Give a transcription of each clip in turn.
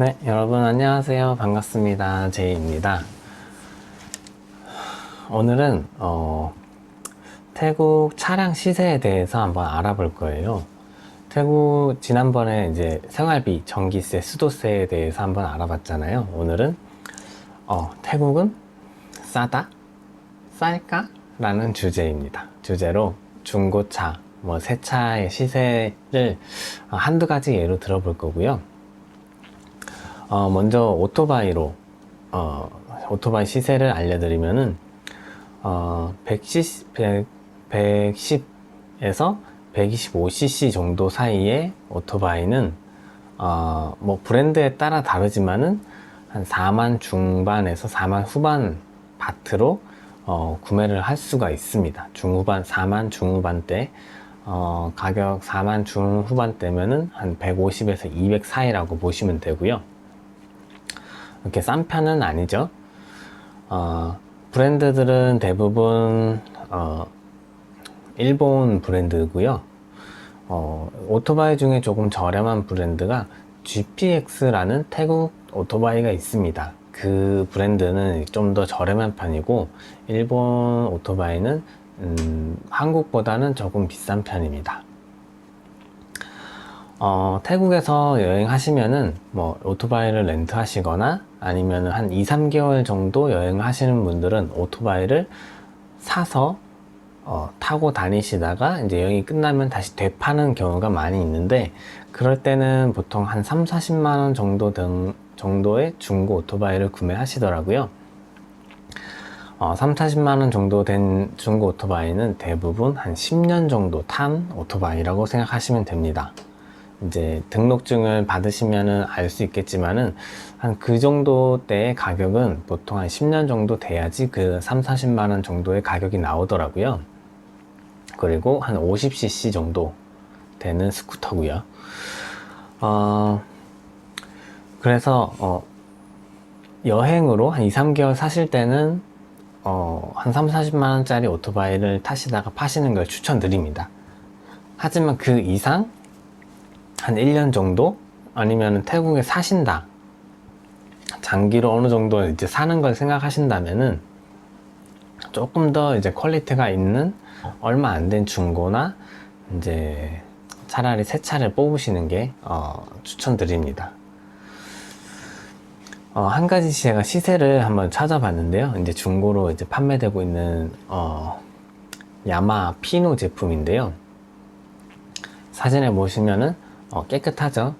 네, 여러분 안녕하세요. 반갑습니다. 제이입니다. 오늘은 태국 차량 시세에 대해서 한번 알아볼 거예요. 태국 지난번에 이제 생활비, 전기세, 수도세에 대해서 한번 알아봤잖아요. 오늘은 태국은 싸다? 쌀까? 라는 주제입니다. 주제로 중고차, 새 차의 시세를 한두 가지 예로 들어볼 거고요. 먼저 오토바이 시세를 알려드리면은 110에서 125cc 정도 사이의 오토바이는 브랜드에 따라 다르지만은 한 4만 중반에서 4만 후반 바트로 구매를 할 수가 있습니다. 4만 중후반대, 가격 4만 중후반대면은 한 150에서 200 사이라고 보시면 되고요. 이렇게 싼 편은 아니죠. 브랜드들은 대부분 일본 브랜드고요. 오토바이 중에 조금 저렴한 브랜드가 GPX라는 태국 오토바이가 있습니다. 그 브랜드는 좀 더 저렴한 편이고, 일본 오토바이는 한국보다는 조금 비싼 편입니다. 태국에서 여행하시면은 오토바이를 렌트 하시거나 아니면 한 2-3개월 정도 여행을 하시는 분들은 오토바이를 사서 타고 다니시다가 이제 여행이 끝나면 다시 되파는 경우가 많이 있는데, 그럴 때는 보통 한 3-40만원 정도의 중고 오토바이를 구매하시더라고요. 3-40만원 정도 된 중고 오토바이는 대부분 한 10년 정도 탄 오토바이라고 생각하시면 됩니다. 이제 등록증을 받으시면은 알 수 있겠지만은 한 그 정도 대의 가격은 보통 한 10년 정도 돼야지 그 3-40만원 정도의 가격이 나오더라고요. 그리고 한 50cc 정도 되는 스쿠터고요. 그래서 여행으로 한 2-3개월 사실 때는 한 3-40만원짜리 오토바이를 타시다가 파시는 걸 추천드립니다. 하지만 그 이상 한 1년 정도 아니면 태국에 사신다, 장기로 어느 정도 이제 사는 걸 생각하신다면은 조금 더 이제 퀄리티가 있는 얼마 안 된 중고나 이제 차라리 새 차를 뽑으시는 게 추천드립니다. 한 가지 제가 시세를 한번 찾아봤는데요. 이제 중고로 이제 판매되고 있는 야마 피노 제품인데요. 사진에 보시면은 깨끗하죠.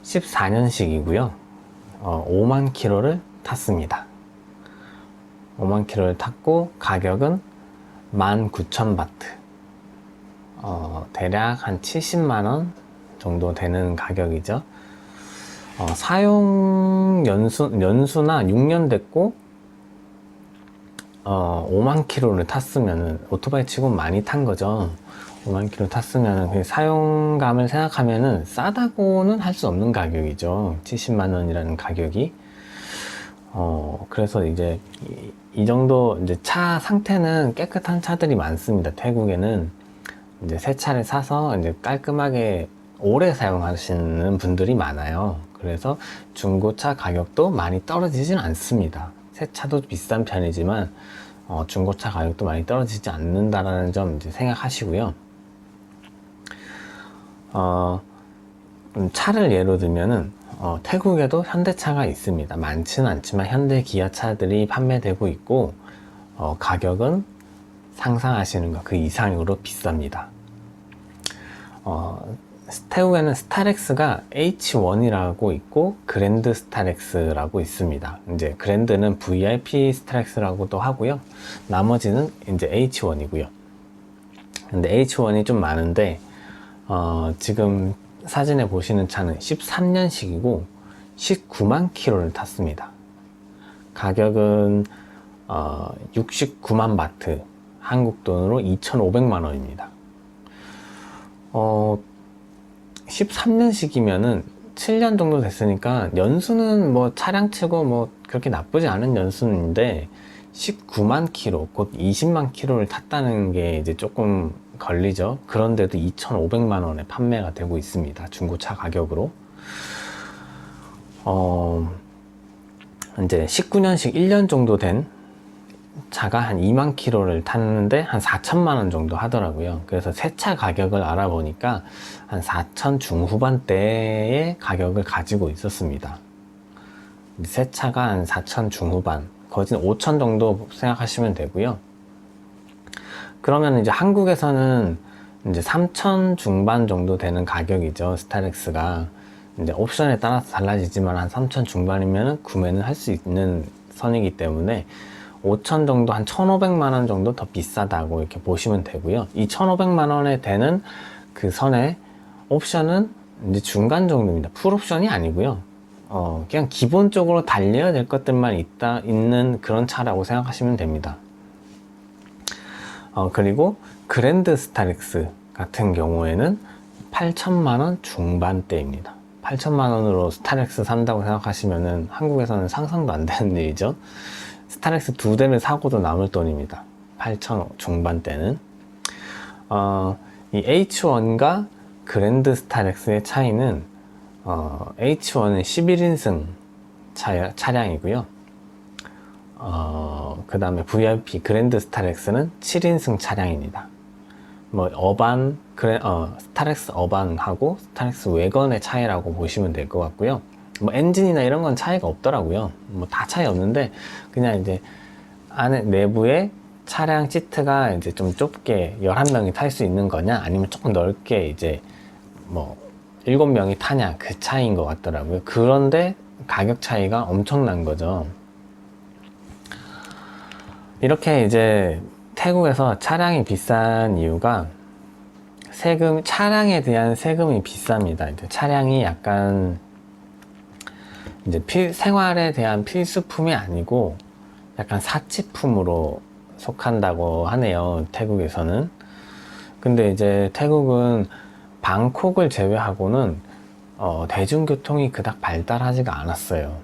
14년식이고요. 5만 킬로를 탔습니다. 5만 킬로를 탔고 가격은 19,000바트, 대략 한 70만원 정도 되는 가격이죠. 사용 연수나 6년 됐고 5만 킬로를 탔으면은 오토바이 치고 많이 탄 거죠. 5만 킬로 탔으면 그 사용감을 생각하면은 싸다고는 할 수 없는 가격이죠. 70만 원이라는 가격이. 그래서 이제 이 정도 이제 차 상태는 깨끗한 차들이 많습니다. 태국에는 이제 새 차를 사서 이제 깔끔하게 오래 사용하시는 분들이 많아요. 그래서 중고차 가격도 많이 떨어지진 않습니다. 새 차도 비싼 편이지만 중고차 가격도 많이 떨어지지 않는다라는 점 이제 생각하시고요. 차를 예로 들면은 태국에도 현대차가 있습니다. 많지는 않지만 현대 기아차들이 판매되고 있고 가격은 상상하시는 것 그 이상으로 비쌉니다. 태국에는 스타렉스가 H1이라고 있고 그랜드 스타렉스라고 있습니다. 이제 그랜드는 VIP 스타렉스라고도 하고요. 나머지는 이제 H1이고요. 근데 H1이 좀 많은데 지금 사진에 보시는 차는 13년식이고 19만 킬로를 탔습니다. 가격은 69만 바트, 한국 돈으로 2,500만 원입니다. 13년식이면은 7년 정도 됐으니까 연수는 차량 치고 그렇게 나쁘지 않은 연수인데 19만 킬로, 곧 20만 킬로를 탔다는 게 이제 조금 걸리죠. 그런데도 2,500만 원에 판매가 되고 있습니다. 중고차 가격으로. 이제 19년식 1년 정도 된 차가 한 2만 킬로를 탔는데 한 4천만 원 정도 하더라고요. 그래서 새 차 가격을 알아보니까 한 4천 중후반대의 가격을 가지고 있었습니다. 새 차가 한 4천 중후반, 거진 5천 정도 생각하시면 되고요. 그러면 이제 한국에서는 이제 3천 중반 정도 되는 가격이죠. 스타렉스가. 이제 옵션에 따라서 달라지지만 한 3천 중반이면 구매는 할 수 있는 선이기 때문에 5천 정도, 한 1,500만 원 정도 더 비싸다고 이렇게 보시면 되고요. 이 1,500만 원에 되는 그 선의 옵션은 이제 중간 정도입니다. 풀 옵션이 아니고요. 그냥 기본적으로 달려야 될 것들만 있는 그런 차라고 생각하시면 됩니다. 그리고 그랜드 스타렉스 같은 경우에는 8천만 원 중반대입니다. 8천만 원으로 스타렉스 산다고 생각하시면은 한국에서는 상상도 안 되는 일이죠. 스타렉스 2대를 사고도 남을 돈입니다. 8천 중반대는. 이 H1과 그랜드 스타렉스의 차이는 H1은 11인승 차량이고요. 그 다음에 VIP 그랜드 스타렉스는 7인승 차량입니다. 뭐 스타렉스 어반하고 스타렉스 웨건의 차이라고 보시면 될 것 같고요. 뭐 엔진이나 이런 건 차이가 없더라고요. 뭐 다 차이 없는데 그냥 이제 안에 내부에 차량 시트가 이제 좀 좁게 11명이 탈 수 있는 거냐 아니면 조금 넓게 이제 뭐 7명이 타냐 그 차이인 것 같더라고요. 그런데 가격 차이가 엄청난 거죠. 이렇게 이제 태국에서 차량이 비싼 이유가 차량에 대한 세금이 비쌉니다. 이제 차량이 약간 이제 생활에 대한 필수품이 아니고 약간 사치품으로 속한다고 하네요. 태국에서는. 근데 이제 태국은 방콕을 제외하고는 대중교통이 그닥 발달하지가 않았어요.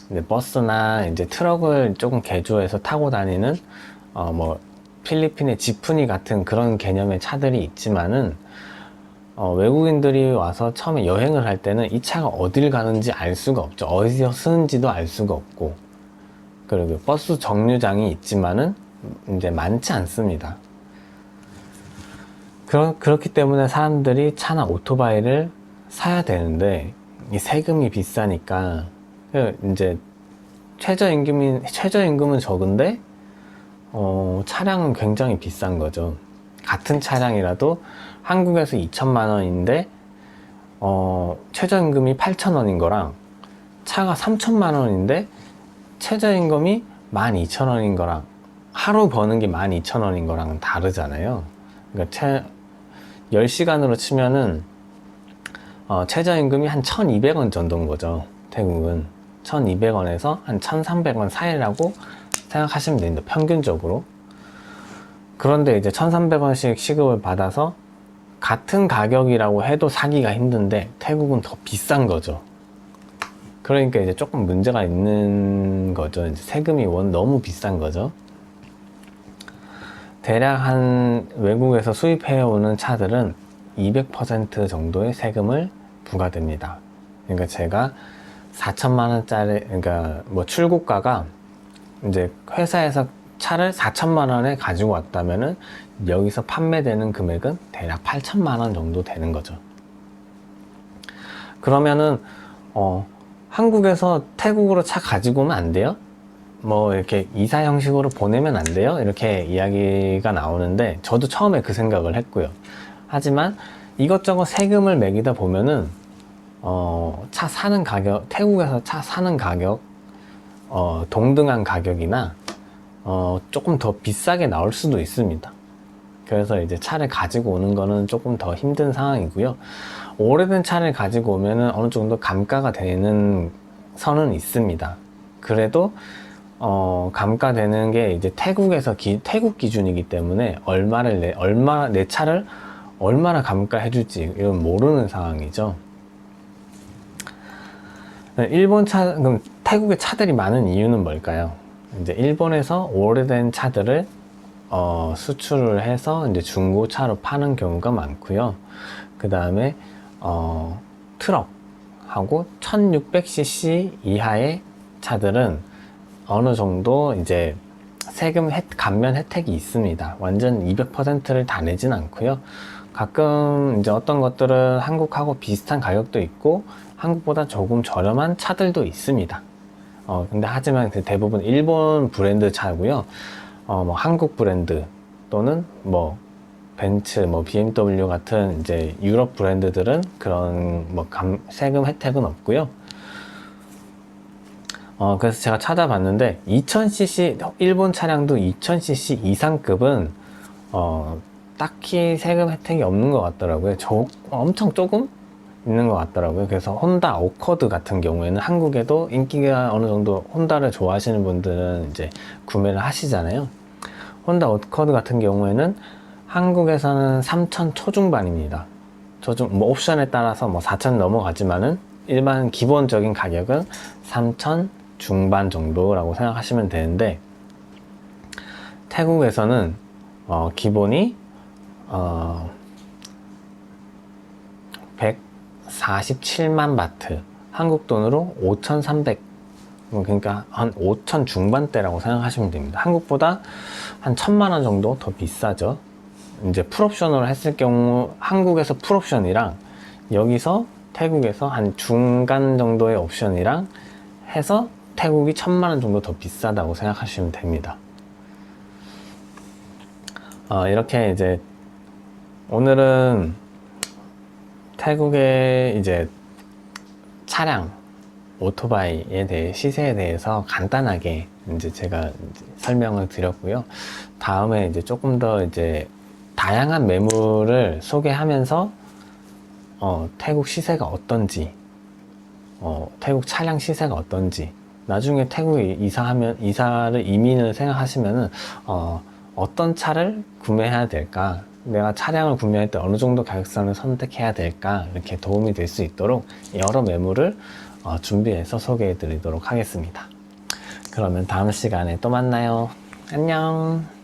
근데 버스나 이제 트럭을 조금 개조해서 타고 다니는 뭐 필리핀의 지프니 같은 그런 개념의 차들이 있지만은 외국인들이 와서 처음에 여행을 할 때는 이 차가 어딜 가는지 알 수가 없죠. 어디서 쓰는지도 알 수가 없고, 그리고 버스 정류장이 있지만은 이제 많지 않습니다. 그렇기 때문에 사람들이 차나 오토바이를 사야 되는데 이 세금이 비싸니까 이제 최저임금은 적은데 차량은 굉장히 비싼 거죠. 같은 차량이라도 한국에서 2천만 원인데 최저임금이 8천 원인 거랑 차가 3천만 원인데 최저임금이 12,000원인 거랑 하루 버는 게 12,000원인 거랑은 다르잖아요. 그러니까 10시간으로 치면은 최저임금이 한 1,200원 정도인 거죠. 태국은 1,200원에서 한 1,300원 사이라고 생각하시면 됩니다. 평균적으로. 그런데 이제 1,300원씩 시급을 받아서 같은 가격이라고 해도 사기가 힘든데 태국은 더 비싼 거죠. 그러니까 이제 조금 문제가 있는 거죠. 이제 세금이 너무 비싼 거죠. 대략 한 외국에서 수입해오는 차들은 200% 정도의 세금을 부과됩니다. 그러니까 제가 4천만 원짜리, 그러니까 뭐 출고가가 이제 회사에서 차를 4천만 원에 가지고 왔다면은 여기서 판매되는 금액은 대략 8천만 원 정도 되는 거죠. 그러면은 한국에서 태국으로 차 가지고 오면 안 돼요? 뭐 이렇게 이사 형식으로 보내면 안 돼요? 이렇게 이야기가 나오는데 저도 처음에 그 생각을 했고요. 하지만 이것저것 세금을 매기다 보면은 차 사는 가격, 태국에서 차 사는 가격, 동등한 가격이나 조금 더 비싸게 나올 수도 있습니다. 그래서 이제 차를 가지고 오는 거는 조금 더 힘든 상황이고요. 오래된 차를 가지고 오면은 어느 정도 감가가 되는 선은 있습니다. 그래도 감가되는 게 이제 태국 기준이기 때문에 내 차를 얼마나 감가해 줄지 이건 모르는 상황이죠. 그럼 태국에 차들이 많은 이유는 뭘까요? 이제 일본에서 오래된 차들을 수출을 해서 이제 중고차로 파는 경우가 많고요. 그 다음에 트럭 하고 1600cc 이하의 차들은 어느 정도 이제 세금 감면 혜택이 있습니다. 완전 200%를 다 내진 않고요. 가끔 이제 어떤 것들은 한국하고 비슷한 가격도 있고 한국보다 조금 저렴한 차들도 있습니다. 근데 하지만 대부분 일본 브랜드 차고요. 뭐 한국 브랜드 또는 뭐 벤츠, 뭐 BMW 같은 이제 유럽 브랜드들은 그런 뭐 세금 혜택은 없고요. 그래서 제가 찾아봤는데 2000cc 일본 차량도 2000cc 이상급은 딱히 세금 혜택이 없는 것 같더라고요. 엄청 조금 있는 것 같더라고요. 그래서 혼다 어코드 같은 경우에는 한국에도 인기가 어느 정도, 혼다를 좋아하시는 분들은 이제 구매를 하시잖아요. 혼다 어코드 같은 경우에는 한국에서는 3,000 초중반입니다. 뭐 옵션에 따라서 뭐 4,000 넘어가지만은 일반 기본적인 가격은 3,000 중반 정도라고 생각하시면 되는데, 태국에서는 기본이 147만 바트, 한국 돈으로 5,300, 그러니까 한 5,000 중반대라고 생각하시면 됩니다. 한국보다 한 1,000만 원 정도 더 비싸죠. 이제 풀옵션으로 했을 경우 한국에서 풀옵션이랑 여기서 태국에서 한 중간 정도의 옵션이랑 해서 태국이 1,000만 원 정도 더 비싸다고 생각하시면 됩니다. 이렇게 이제 오늘은 태국의 이제 차량, 오토바이에 대해 시세에 대해서 간단하게 이제 제가 설명을 드렸고요. 다음에 이제 조금 더 이제 다양한 매물을 소개하면서 태국 시세가 어떤지, 태국 차량 시세가 어떤지, 나중에 태국에 이민을 생각하시면은 어떤 차를 구매해야 될까, 내가 차량을 구매할 때 어느 정도 가격선을 선택해야 될까, 이렇게 도움이 될 수 있도록 여러 매물을 준비해서 소개해 드리도록 하겠습니다. 그러면 다음 시간에 또 만나요. 안녕.